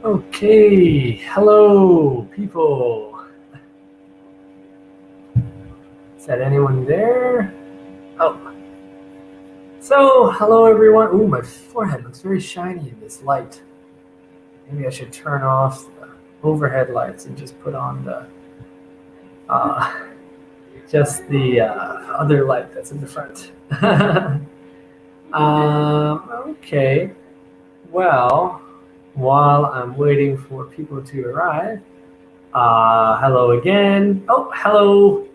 Okay, hello, people. Is that anyone there? Oh, so hello, everyone. Ooh, my forehead looks very shiny in this light. Maybe I should turn off the overhead lights and just put on the uh, just the other light that's in the front. Okay. Well, while I'm waiting for people to arrive, hello again. Oh, hello.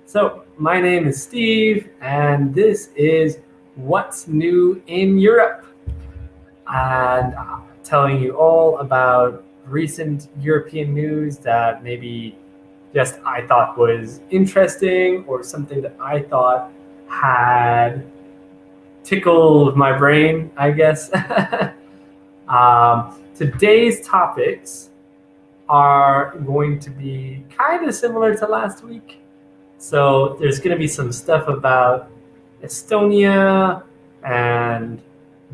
So, my name is Steve, and this is What's New in Europe. And telling you all about recent European news that maybe just I thought was interesting or something that I thought had tickled my brain, I guess. Today's topics are going to be kind of similar to last week. So there's going to be some stuff about Estonia and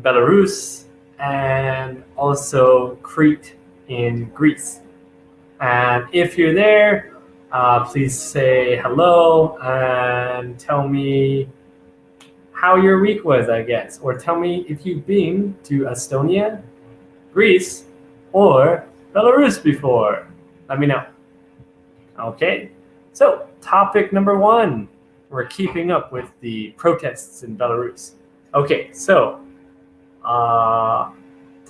Belarus and also Crete in Greece. And if you're there, please say hello and tell me how your week was, I guess. Or tell me if you've been to Estonia, Greece, or Belarus before. Let me know. Okay, so topic number one. We're keeping up with the protests in Belarus. Okay, so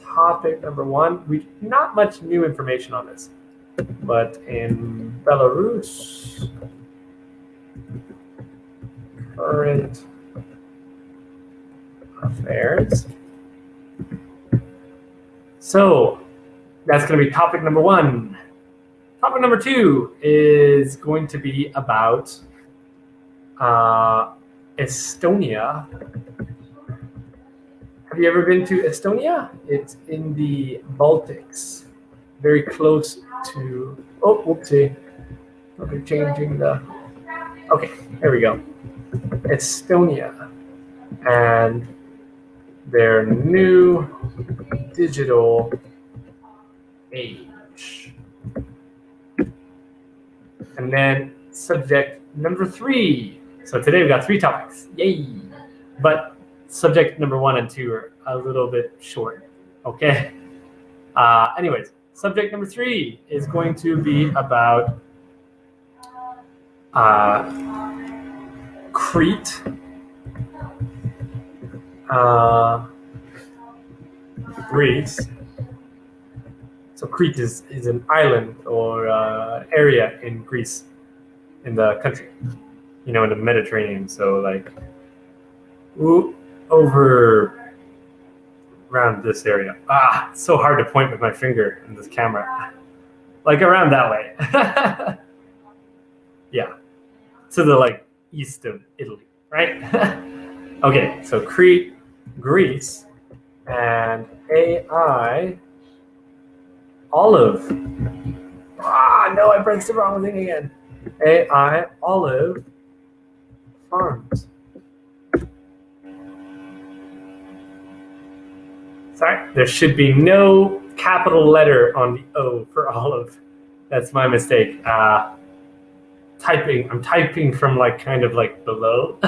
topic number one. Not much new information on this, but in Belarus, current affairs. So that's going to be topic number one. Topic number two is going to be about Estonia. Have you ever been to Estonia? It's in the Baltics, very close to. Oh, whoopsie! Okay, changing the. Okay, there we go. Estonia and their new digital age. And then subject number three. So today we've got three topics. Yay! But subject number one and two are a little bit short. Okay? Anyways, subject number three is going to be about Crete, Greece. So Crete is an island or area in Greece, in the country, in the Mediterranean. So like over around this area. It's so hard to point with my finger in this camera. Like around that way. Yeah. To the like east of Italy, right? Okay, so Crete, Greece, and AI olive. No, I pressed the wrong thing again. AI olive farms. Sorry, there should be no capital letter on the O for olive. That's my mistake. I'm typing from like kind of like below,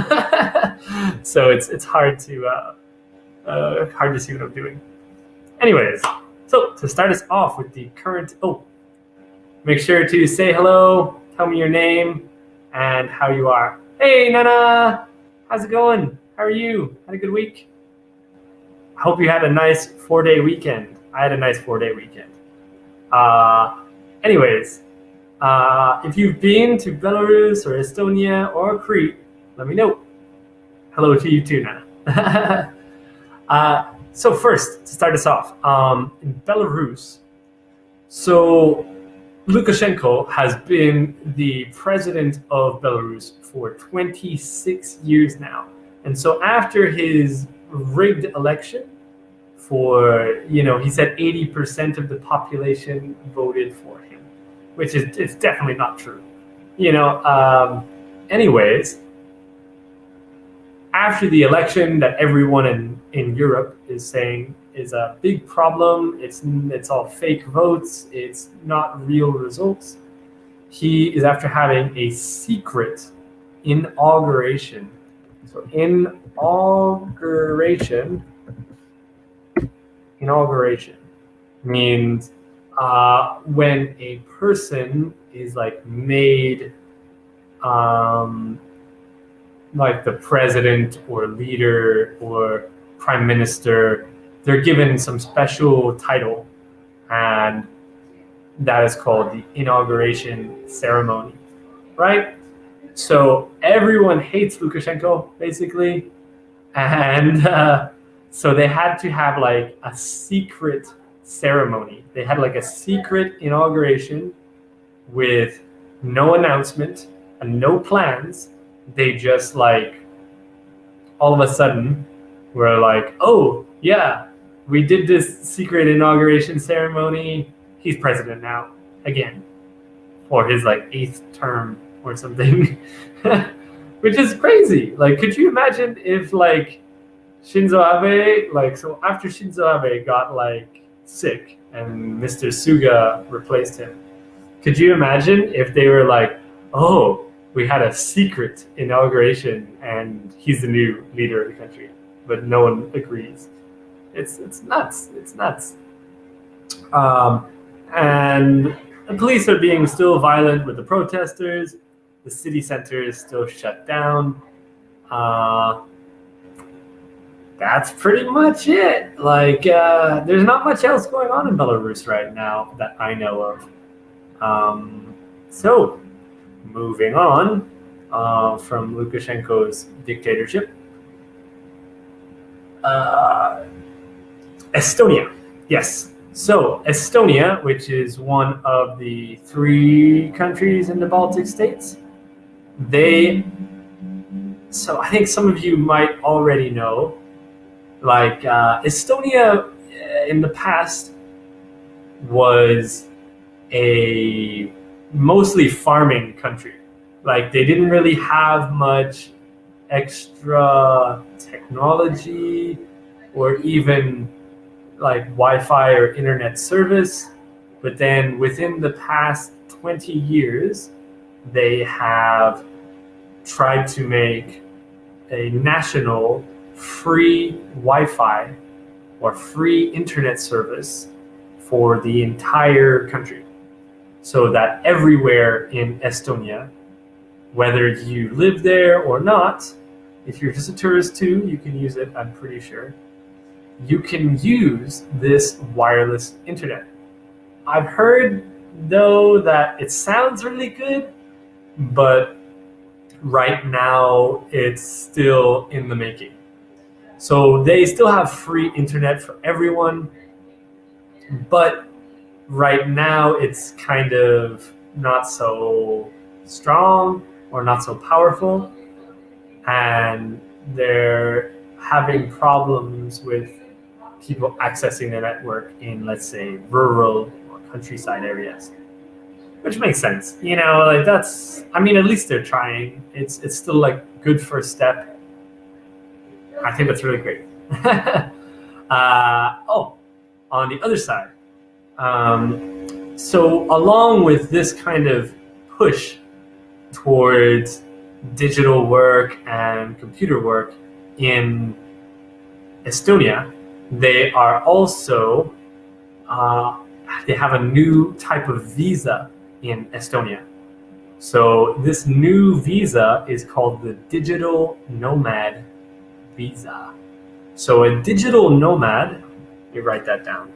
so it's hard to see what I'm doing. Anyways, so to start us off with the current. Make sure to say hello, tell me your name, and how you are. Hey, Nana! How's it going? How are you? Had a good week? I hope you had a nice 4-day weekend. I had a nice 4-day weekend. Anyways, if you've been to Belarus or Estonia or Crete, let me know. Hello to you too, Nana. So first, to start us off, in Belarus, so Lukashenko has been the president of Belarus for 26 years now. And so after his rigged election he said 80% of the population voted for him, which is it's definitely not true. Anyways, after the election that everyone in Europe is saying is a big problem. It's all fake votes. It's not real results. He is after having a secret inauguration. So inauguration means when a person is like made like the president or leader or prime minister, they're given some special title, and that is called the inauguration ceremony, right? So everyone hates Lukashenko, basically, and so they had to have like a secret ceremony. They had like a secret inauguration with no announcement and no plans. They just like all of a sudden were like, oh yeah, we did this secret inauguration ceremony. He's president now again for his like 8th term or something, which is crazy. Like, could you imagine if like Shinzo Abe, like, so after Shinzo Abe got like sick and Mr. Suga replaced him, could you imagine if they were like, oh, we had a secret inauguration and he's the new leader of the country, but no one agrees? It's nuts. It's nuts. And the police are being still violent with the protesters. The city center is still shut down. That's pretty much it. Like, there's not much else going on in Belarus right now that I know of. So, moving on from Lukashenko's dictatorship. Estonia. Yes. So Estonia, which is one of the 3 countries in the Baltic states, so I think some of you might already know, like Estonia in the past was a mostly farming country. Like, they didn't really have much extra technology or even like Wi-Fi or internet service. But then within the past 20 years, they have tried to make a national free Wi-Fi or free internet service for the entire country, so that everywhere in Estonia, whether you live there or not, if you're just a tourist too, you can use it, I'm pretty sure. You can use this wireless internet. I've heard, though, that it sounds really good, but right now it's still in the making. So they still have free internet for everyone, but right now it's kind of not so strong or not so powerful, and they're having problems with people accessing the network in, let's say, rural or countryside areas, which makes sense. You know, like, that's, I mean, at least they're trying. It's still like good first step. I think that's really great. On the other side, so along with this kind of push towards digital work and computer work in Estonia, they are also, they have a new type of visa in Estonia. So this new visa is called the Digital Nomad Visa. So a digital nomad, let me write that down.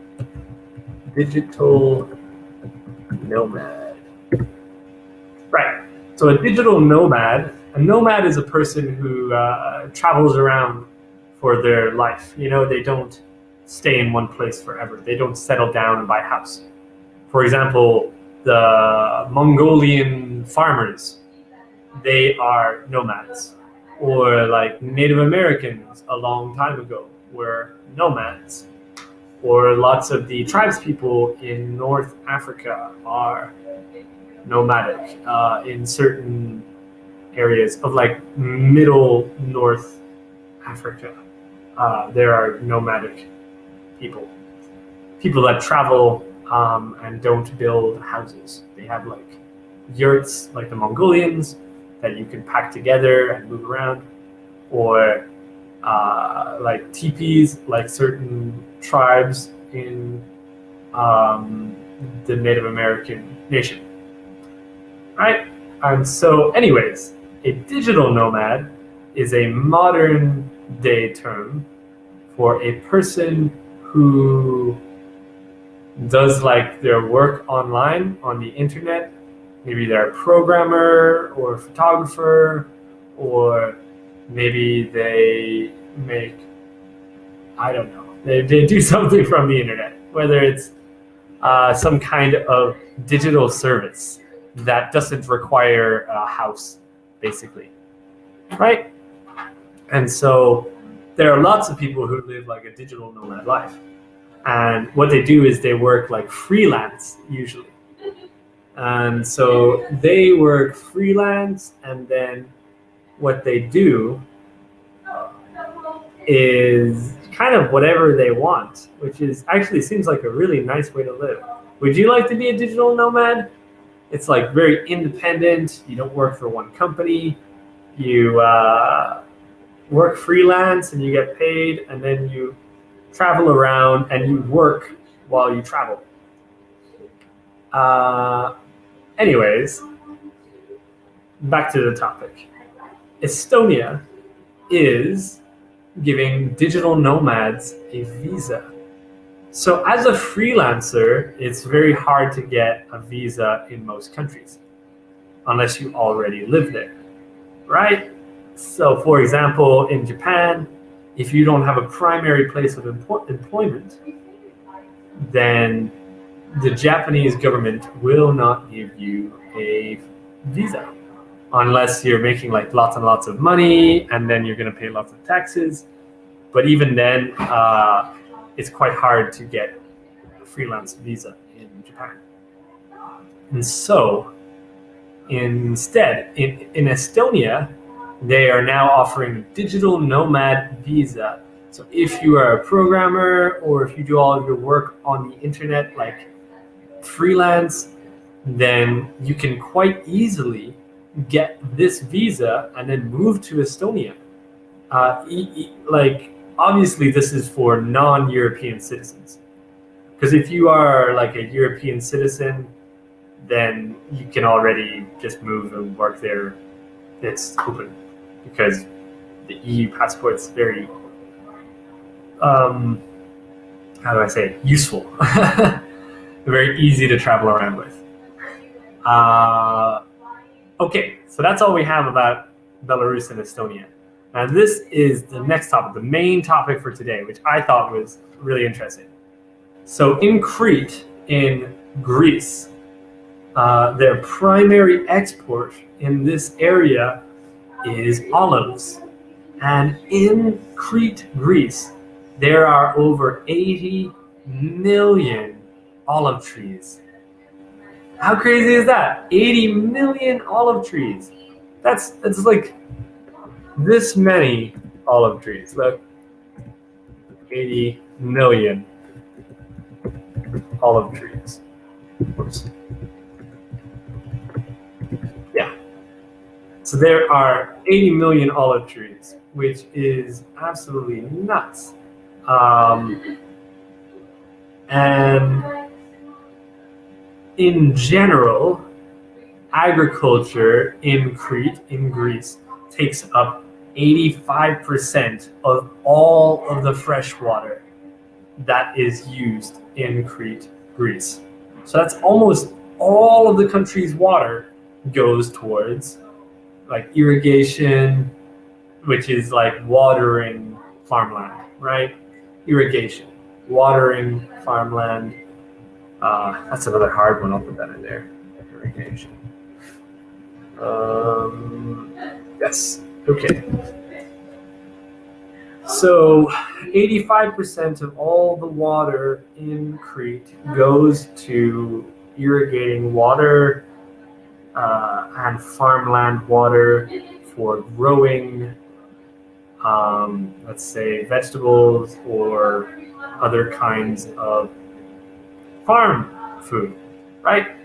Digital nomad. Right. So a digital nomad, a nomad is a person who travels around for their life. You know, they don't stay in one place forever. They don't settle down and buy a house. For example, the Mongolian farmers, they are nomads. Or like Native Americans a long time ago were nomads. Or lots of the tribes people in North Africa are nomadic in certain areas of like middle North Africa. There are nomadic people that travel and don't build houses. They have like yurts, like the Mongolians, that you can pack together and move around, or like teepees, like certain tribes in the Native American nation, right? And so, anyways, a digital nomad is a modern day term for a person who does like their work online on the internet. Maybe they're a programmer or a photographer, or maybe they make, I don't know, they do something from the internet, whether it's some kind of digital service that doesn't require a house, basically, right? And so there are lots of people who live like a digital nomad life. And what they do is they work like freelance usually. And so they work freelance, and then what they do is kind of whatever they want, which is actually seems like a really nice way to live. Would you like to be a digital nomad? It's like very independent. You don't work for one company. You work freelance and you get paid, and then you travel around and you work while you travel. Anyways, back to the topic. Estonia is giving digital nomads a visa. So as a freelancer, it's very hard to get a visa in most countries unless you already live there, right? So for example, in Japan, if you don't have a primary place of employment, then the Japanese government will not give you a visa unless you're making like lots and lots of money, and then you're going to pay lots of taxes. But even then, it's quite hard to get a freelance visa in Japan. And so instead, in Estonia, they are now offering a digital nomad visa. So if you are a programmer, or if you do all of your work on the internet, like freelance, then you can quite easily get this visa and then move to Estonia. Like, obviously this is for non-European citizens, because if you are like a European citizen, then you can already just move and work there. It's open because the EU passport is very how do I say it? Useful. Very easy to travel around with. Okay, so that's all we have about Belarus and Estonia. Now this is the next topic, the main topic for today, which I thought was really interesting. So in Crete, in Greece, their primary export in this area is olives. And in Crete, Greece, there are over 80 million olive trees. How crazy is that? 80 million olive trees. That's like this many olive trees. Look, 80 million olive trees. Oops. Yeah. So there are 80 million olive trees, which is absolutely nuts. And in general, agriculture in Crete, in Greece, takes up 85% of all of the fresh water that is used in Crete, Greece. So that's almost all of the country's water goes towards like irrigation, which is like watering farmland, right? Irrigation, watering farmland. That's another hard one. I'll put that in there. Irrigation. Yes. Okay. So 85% of all the water in Crete goes to irrigating water and farmland water for growing let's say vegetables or other kinds of farm food, right?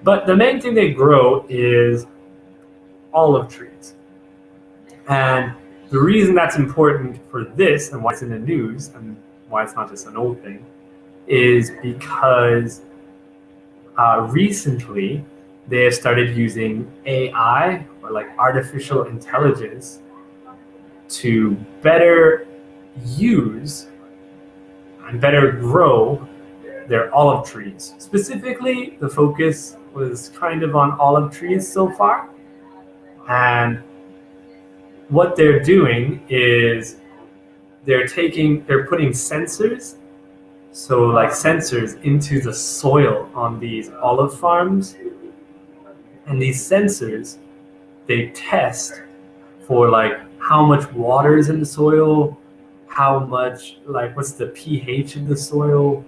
But the main thing they grow is olive trees. And the reason that's important for this and why it's in the news and why it's not just an old thing is because recently they have started using AI or like artificial intelligence to better use and better grow their olive trees. Specifically, the focus was kind of on olive trees so far. And what they're doing is they're putting sensors, so like sensors into the soil on these olive farms. And these sensors, they test for like how much water is in the soil, how much, like what's the pH of the soil,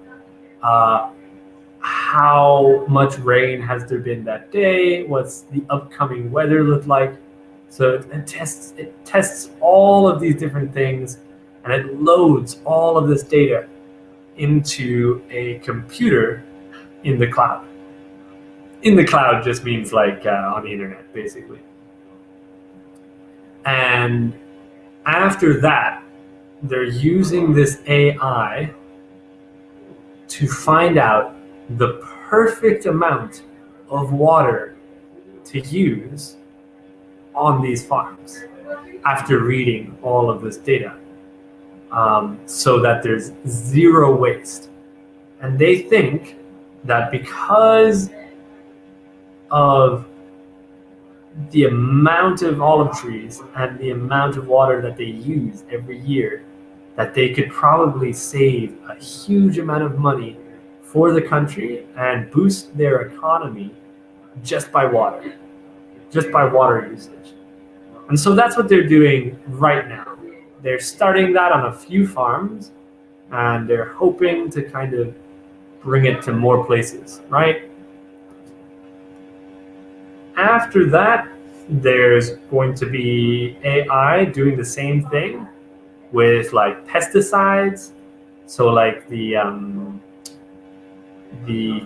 how much rain has there been that day, what's the upcoming weather look like. So it tests all of these different things, and it loads all of this data into a computer in the cloud. In the cloud just means like on the internet, basically. And after that, they're using this AI to find out the perfect amount of water to use on these farms after reading all of this data, so that there's zero waste. And they think that because of the amount of olive trees and the amount of water that they use every year, that they could probably save a huge amount of money for the country and boost their economy just by water usage. And so that's what they're doing right now. They're starting that on a few farms, and they're hoping to kind of bring it to more places, right? After that, there's going to be AI doing the same thing with like pesticides. So like the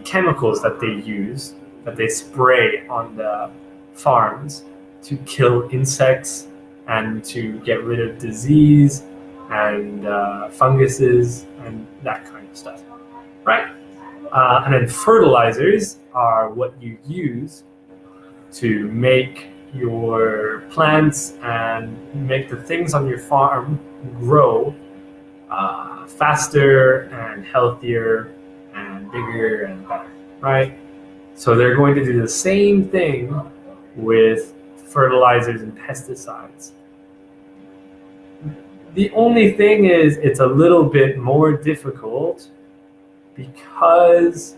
chemicals that they use, that they spray on the farms to kill insects and to get rid of disease and funguses and that kind of stuff, right? And then fertilizers are what you use to make your plants and make the things on your farm grow faster and healthier and bigger and better, right? So they're going to do the same thing with fertilizers and pesticides. The only thing is it's a little bit more difficult because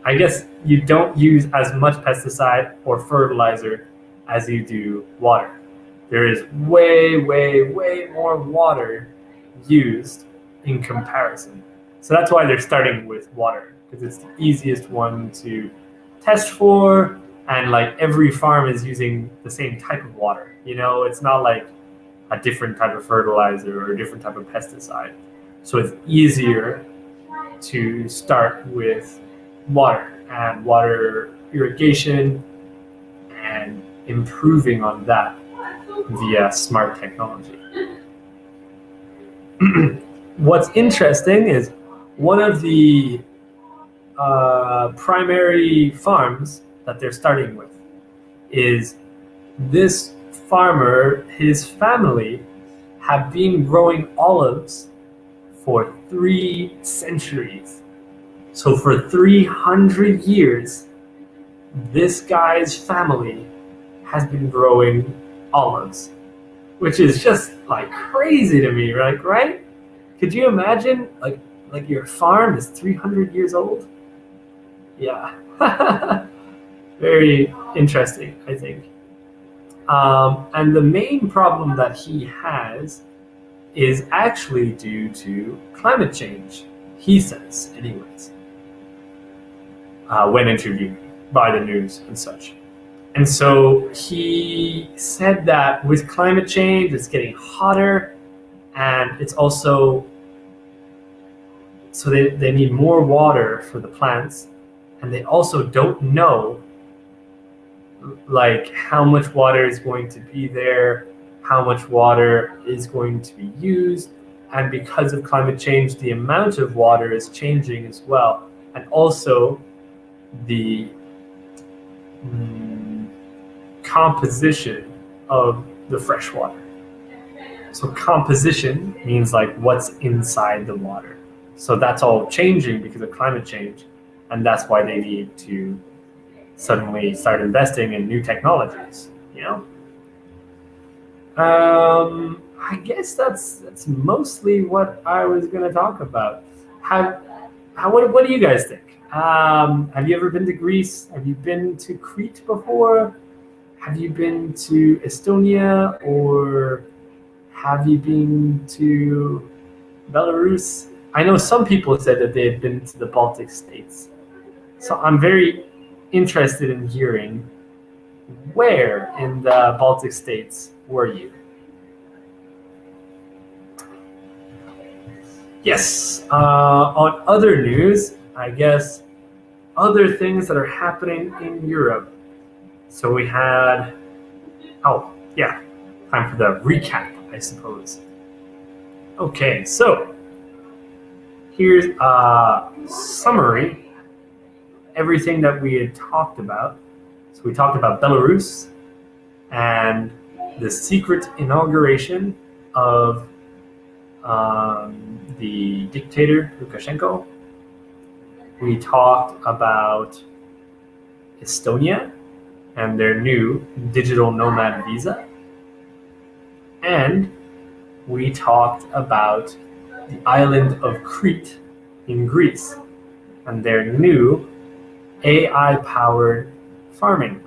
I guess you don't use as much pesticide or fertilizer as you do water. There is way, way, way more water used in comparison. So that's why they're starting with water, because it's the easiest one to test for, and like every farm is using the same type of water. You know, it's not like a different type of fertilizer or a different type of pesticide. So it's easier to start with water and water irrigation and improving on that via smart technology. What's interesting is one of the primary farms that they're starting with is this farmer, his family have been growing olives for 3 centuries. So for 300 years, this guy's family has been growing olives, which is just like crazy to me, right? Could you imagine like your farm is 300 years old? Yeah. Very interesting, I think. And the main problem that he has is actually due to climate change, he says, anyways, when interviewed by the news and such. And so he said that with climate change, it's getting hotter, and it's also so they need more water for the plants, and they also don't know like how much water is going to be there, how much water is going to be used, and because of climate change, the amount of water is changing as well, and also the composition of the fresh water. So composition means like what's inside the water. So that's all changing because of climate change, and that's why they need to suddenly start investing in new technologies, I guess that's mostly what I was going to talk about. What do you guys think? Have you ever been to Greece? Have you been to Crete before? Have you been to Estonia, or have you been to Belarus? I know some people said that they had been to the Baltic states. So I'm very interested in hearing, where in the Baltic states were you? Yes, on other news, I guess, other things that are happening in Europe. So we had, time for the recap, I suppose. Okay, so here's a summary, everything that we had talked about. So we talked about Belarus and the secret inauguration of the dictator Lukashenko. We talked about Estonia and their new digital nomad visa. And we talked about the island of Crete in Greece and their new AI-powered farming.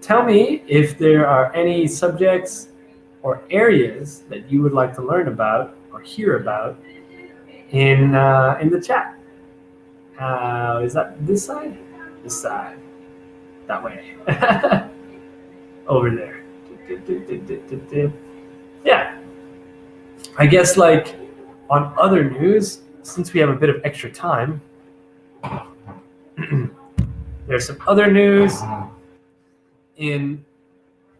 Tell me if there are any subjects or areas that you would like to learn about or hear about in the chat. Is that this side? This side. That way. Over there. Yeah. I guess like on other news, since we have a bit of extra time, there's some other news in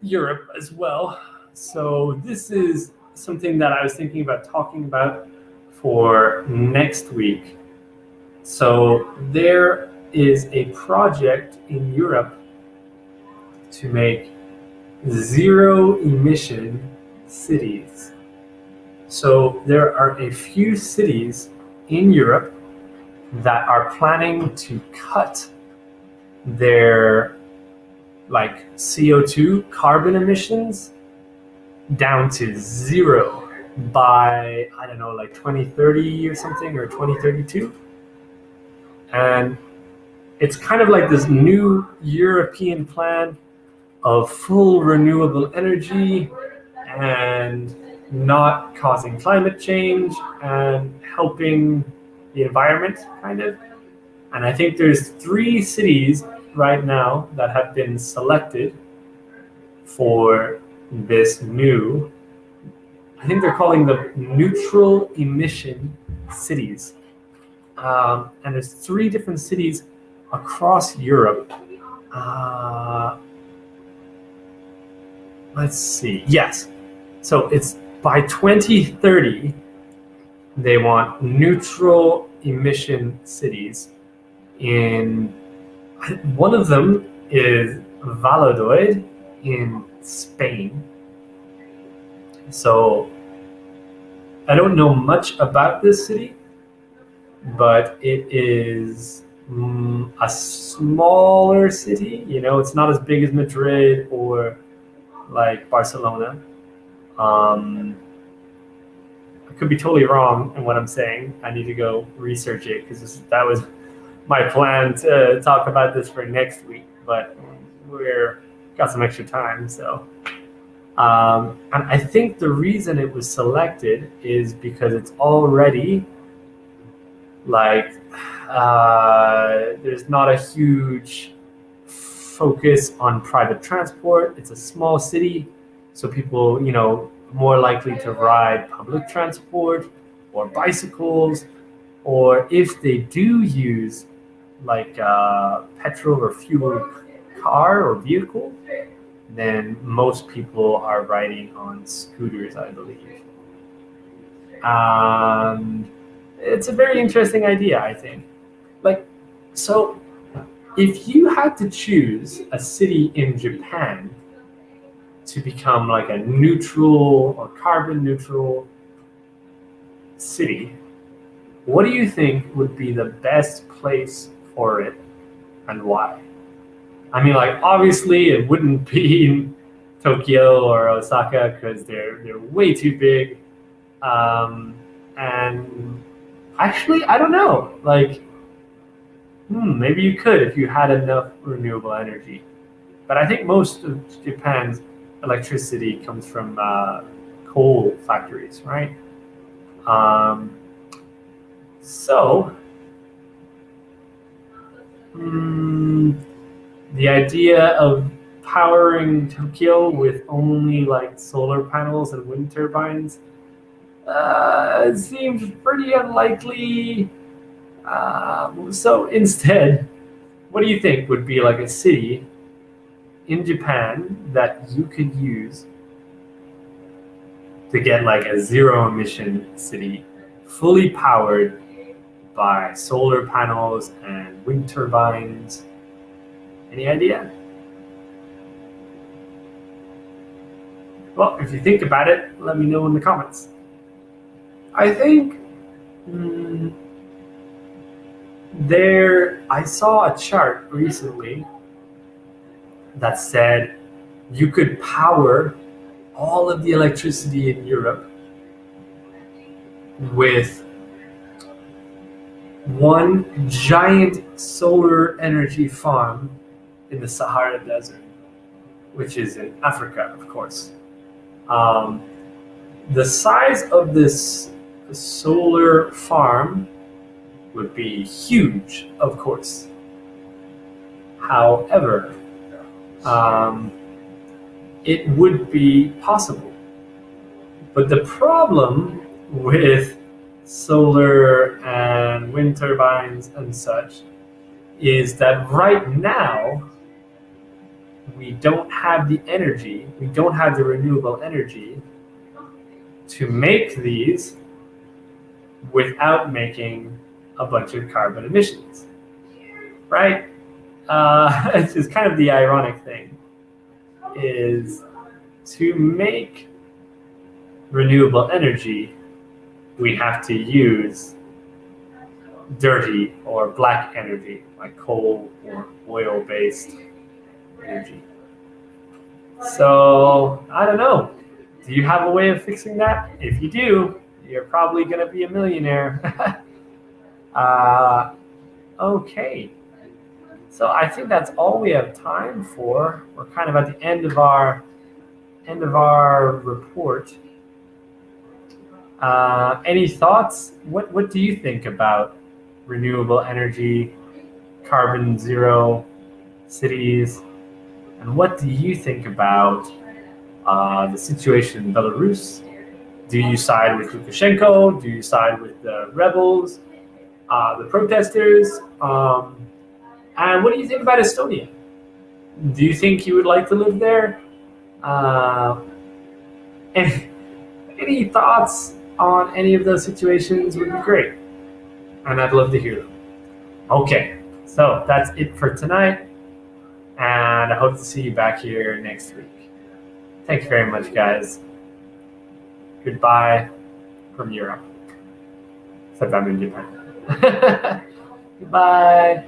Europe as well. So this is something that I was thinking about talking about for next week. So there is a project in Europe to make zero emission cities. So there are a few cities in Europe that are planning to cut their like CO2 carbon emissions down to zero by, I don't know, like 2030 or something, or 2032. And it's kind of like this new European plan of full renewable energy and not causing climate change and helping the environment, kind of. And I think there's 3 cities right now that have been selected for this new, I think they're calling them neutral emission cities. And there's 3 different cities across Europe. Let's see. Yes. So it's by 2030, they want neutral emission cities. In one of them is Valladolid in Spain. So I don't know much about this city, but it is a smaller city. It's not as big as Madrid or like Barcelona. I could be totally wrong in what I'm saying. I need to go research it because that was my plan to talk about this for next week, but we're got some extra time. So, and I think the reason it was selected is because it's already like There's not a huge focus on private transport. It's a small city, so people, more likely to ride public transport or bicycles, or if they do use like petrol or fuel car or vehicle, then most people are riding on scooters, I believe. It's a very interesting idea, I think. So if you had to choose a city in Japan to become like a neutral or carbon neutral city, what do you think would be the best place for it and why? I mean, obviously it wouldn't be in Tokyo or Osaka because they're way too big. And actually, I don't know. Maybe you could if you had enough renewable energy. But I think most of Japan's electricity comes from coal factories, right? So the idea of powering Tokyo with only solar panels and wind turbines seems pretty unlikely. So instead, what do you think would be a city in Japan that you could use to get a zero emission city fully powered by solar panels and wind turbines? Any idea? Well, if you think about it, let me know in the comments. I think I saw a chart recently that said you could power all of the electricity in Europe with one giant solar energy farm in the Sahara Desert, which is in Africa, of course. The size of this solar farm would be huge, of course. However, it would be possible. But the problem with solar and wind turbines and such is that right now we don't have the energy, we don't have the renewable energy to make these without making a bunch of carbon emissions, right? It's just kind of the ironic thing is to make renewable energy, we have to use dirty or black energy, like coal or oil-based energy. So, I don't know. Do you have a way of fixing that? If you do, you're probably going to be a millionaire. Okay. So I think that's all we have time for. We're kind of at the end of our report. Any thoughts? What do you think about renewable energy, carbon zero cities, and what do you think about the situation in Belarus? Do you side with Lukashenko? Do you side with the rebels, the protesters? And what do you think about Estonia? Do you think you would like to live there? Any thoughts on any of those situations would be great. And I'd love to hear them. Okay, so that's it for tonight. And I hope to see you back here next week. Thank you very much, guys. Goodbye from Europe. Except I'm in Japan. Goodbye.